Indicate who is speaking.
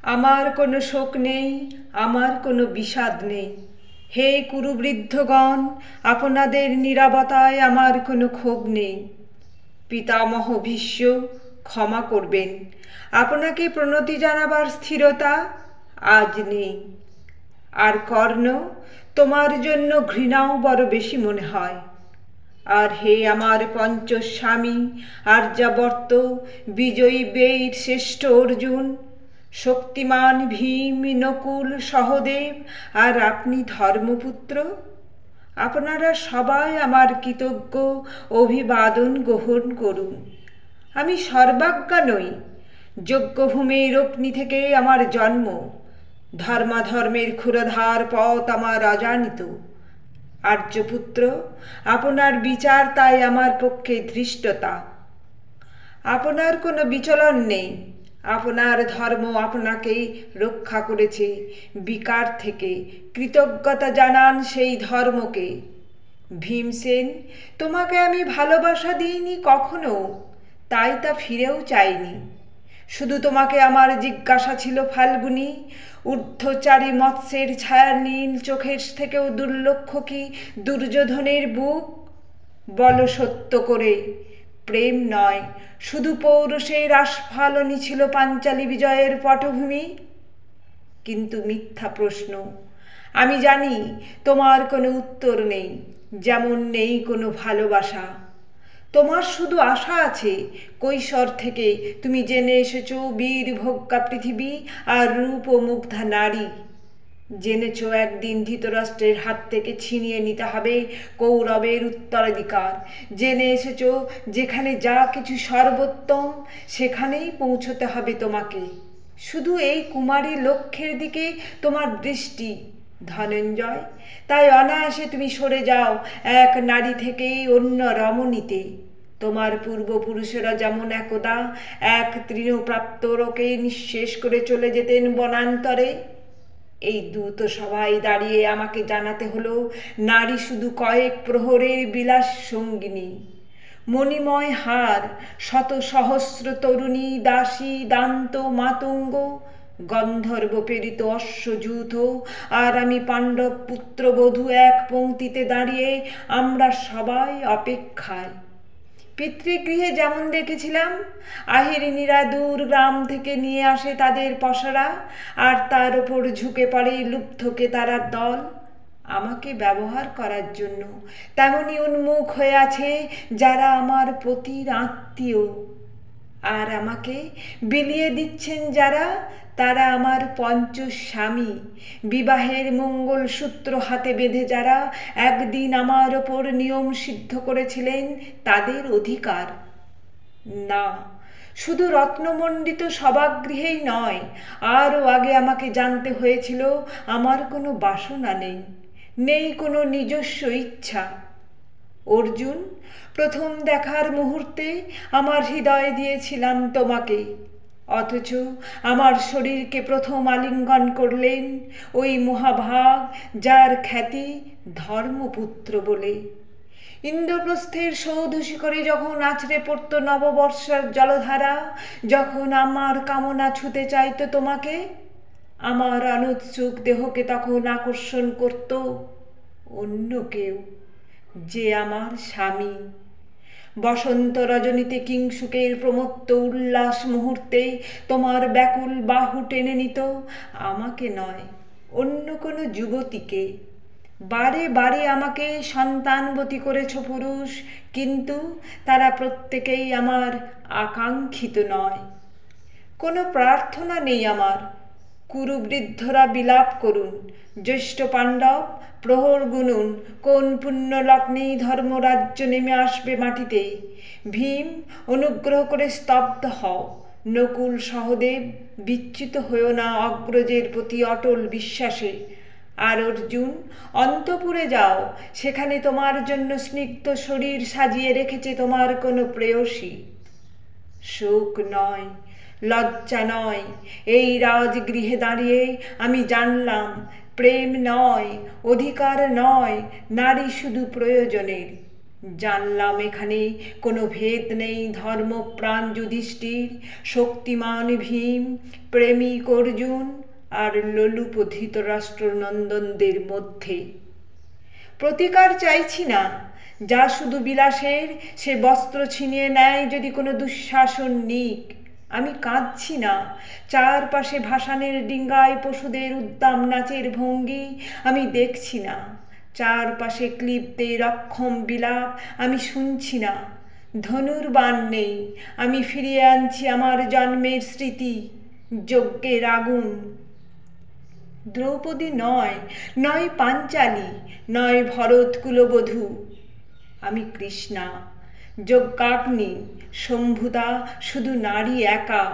Speaker 1: আমার কোনো শোক নেই, আমার কোনো বিষাদ নেই। হে কুরুবৃদ্ধগণ, আপনাদের নীরবতায় আমার কোনো ক্ষোভ নেই। পিতামহ ভীষ্ম, ক্ষমা করবেন, আপনাকে প্রণতি জানাবার স্থিরতা আজ নেই। আর কর্ণ, তোমার জন্য ঘৃণাও বড় বেশি মনে হয়। আর হে আমার পঞ্চস্বামী, আর্যাবর্ত, বিজয়ী বীর শ্রেষ্ঠ অর্জুন, শক্তিমান ভীম, নকুল, সহদেব, আর আপনি ধর্মপুত্র, আপনারা সবাই আমার কৃতজ্ঞ অভিবাদন গ্রহণ করুন। আমি সর্বাজ্ঞা নই, যজ্ঞভূমির অগ্নি থেকে আমার জন্ম, ধর্মাধর্মের ক্ষুরধার পথ আমার অজানিত। আর্যপুত্র, আপনার বিচার তাই আমার পক্ষে ধৃষ্টতা। আপনার কোনো বিচলন নেই, আপনার ধর্ম আপনাকে রক্ষা করেছে বিকার থেকে, কৃতজ্ঞতা জানান সেই ধর্মকে। ভীমসেন, তোমাকে আমি ভালোবাসা দিইনি কখনো, তাই তা ফিরেও চাইনি। শুধু তোমাকে আমার জিজ্ঞাসা ছিল ফাল্গুনী, ঊর্ধ্বচারী মৎস্যের ছায়া নীল চোখের থেকেও দুর্লক্ষ কি দুর্যোধনের বুক? বলো সত্য করে, প্রেম নয়, শুধু পৌরুষের আস্ফালনই ছিল পাঞ্চালী বিজয়ের পটভূমি? কিন্তু মিথ্যা প্রশ্ন। আমি জানি তোমার কোনো উত্তর নেই, যেমন নেই কোনো ভালোবাসা। তোমার শুধু আশা আছে, কৈশোর থেকে তুমি জেনে এসেছো বীর ভোগ্যা পৃথিবী আর রূপ ও মুগ্ধা নারী। জেনেছ একদিন ধৃতরাষ্ট্রের হাত থেকে ছিনিয়ে নিতে হবে কৌরবের উত্তরাধিকার। জেনে এসেছ যেখানে যা কিছু সর্বোত্তম, সেখানেই পৌঁছতে হবে তোমাকে। শুধু এই কুমারী লক্ষ্যের দিকে তোমার দৃষ্টি ধনঞ্জয়, তাই অনায়াসে তুমি সরে যাও এক নারী থেকে অন্য রমণীতে। তোমার পূর্বপুরুষেরা যেমন একদা এক তৃণপ্রাপ্ত রোকে নিঃশেষ করে চলে যেতেন বনান্তরে, এই দ্রুত সভায় দাঁড়িয়ে আমাকে জানাতে হলো নারী শুধু কয়েক প্রহরের বিলাস সঙ্গিনী। মণিময় হার, শত সহস্র তরুণী, দাসী, দান্ত, মাতঙ্গ, গন্ধর্ব প্রেরিত অশ্বযূথ, আর আমি পাণ্ডব পুত্রবধূ এক পংক্তিতে দাঁড়িয়ে, আমরা সবাই অপেক্ষায়। পিতৃগৃহে যেমন দেখেছিলাম, আহিরিনীরা দূর গ্রাম থেকে নিয়ে আসে তাদের পসরা, আর তার ওপর ঝুঁকে পড়ে লুব্ধকে তারার দল আমাকে ব্যবহার করার জন্য, তেমনি উন্মুখ হয়ে আছে যারা আমার পতির আত্মীয়। আর আমাকে বিলিয়ে দিচ্ছেন যারা, তারা আমার পঞ্চস্বামী, বিবাহের মঙ্গলসূত্র হাতে বেঁধে যারা একদিন আমার ওপর নিয়ম সিদ্ধ করেছিলেন তাদের অধিকার। না, শুধু রত্নমণ্ডিত সভাগৃহেই নয়, আরও আগে আমাকে জানতে হয়েছিল আমার কোনো বাসনা নেই, নেই কোনো নিজস্ব ইচ্ছা। অর্জুন, প্রথম দেখার মুহূর্তে আমার হৃদয় দিয়েছিলাম তোমাকে, অথচ আমার শরীরকে প্রথম আলিঙ্গন করলেন ওই মহাভাগ, যার খ্যাতি ধর্মপুত্র বলে। ইন্দ্রপ্রস্থের সৌধ শিখরে যখন আছড়ে পড়ত নববর্ষের জলধারা, যখন আমার কামনা ছুতে চাইত তোমাকে, আমার অনুৎসুক দেহকে তখন আকর্ষণ করত অন্য কেউ, যে আমার স্বামী। বসন্ত রজনীতে কিংসুকের প্রমত্ত উল্লাস মুহূর্তে তোমার ব্যাকুল বাহু টেনে নিত আমাকে নয়, অন্য কোনো যুবতীকে। বারে বারে আমাকে সন্তানবতী করেছ পুরুষ, কিন্তু তারা প্রত্যেকেই আমার আকাঙ্ক্ষিত নয়। কোনো প্রার্থনা নেই আমার। কুরুবৃদ্ধরা বিলাপ করুন, জ্যেষ্ঠ পাণ্ডব প্রহর গুনুন, কোন পুণ্য লগ্নেই ধর্মরাজ্য নেমে আসবে মাটিতে। ভীম, অনুগ্রহ করে স্তব্ধ হও। নকুল, সহদেব, বিচ্যুত হয়েও না অগ্রজের প্রতি অটল বিশ্বাসে। আর অর্জুন, অন্তপুরে যাও, সেখানে তোমার জন্য স্নিগ্ধ শরীর সাজিয়ে রেখেছে তোমার কোনো প্রেয়সী। শোক নয়, লজ্জা নয়, এই রাজগৃহে দাঁড়িয়ে আমি জানলাম প্রেম নয়, অধিকার নয়, নারী শুধু প্রয়োজনের। জানলাম এখানে কোনো ভেদ নেই ধর্মপ্রাণ যুধিষ্ঠির, শক্তিমান ভীম, প্রেমিক অর্জুন আর লোলুপ ধৃতরাষ্ট্রনন্দনদের মধ্যে। প্রতিকার চাইছি না, যা শুধু বিলাসের সে বস্ত্র ছিনিয়ে নেয় যদি কোনো দুঃশাসন নিক। আমি কাঁদছি না, চারপাশে ভাসানের ডিঙ্গায় পশুদের উদ্দাম নাচের ভঙ্গি আমি দেখছি না, চারপাশে ক্লিবদের অক্ষম বিলাপ আমি শুনছি না। ধনুর্বাণ নেই, আমি ফিরিয়ে আনছি আমার জন্মের স্মৃতি, যজ্ঞের আগুন। দ্রৌপদী নয়, নয় পাঞ্চালী, নয় ভরত কুলবধূ, আমি কৃষ্ণা, যজ্ঞাগ্নি, শম্ভুদা শুধু নারী একা।